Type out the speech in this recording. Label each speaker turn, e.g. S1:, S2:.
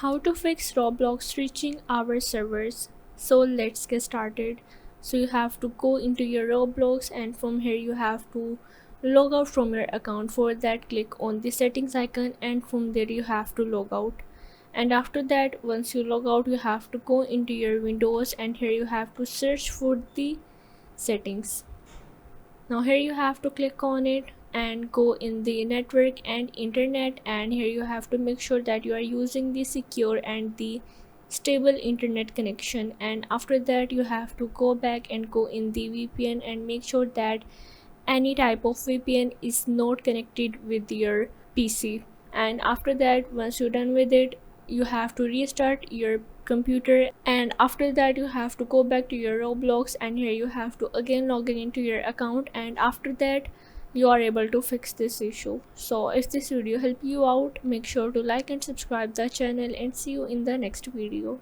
S1: How to fix Roblox reaching our servers. So let's get started. So you have to go into your Roblox, and from here you have to log out from your account. For that, click on the settings icon, and from there you have to log out. And after that, once you log out, you have to go into your Windows, and here you have to search for the settings. Now here you have to click on it and go in the network and internet, and here you have to make sure that you are using the secure and the stable internet connection. And after that, you have to go back and go in the VPN and make sure that any type of VPN is not connected with your PC. And after that, once you're done with it, you have to restart your computer, and after that you have to go back to your Roblox, and here you have to again log in into your account, and after that you are able to fix this issue. So if this video helped you out, make sure to like and subscribe the channel, and see you in the next video.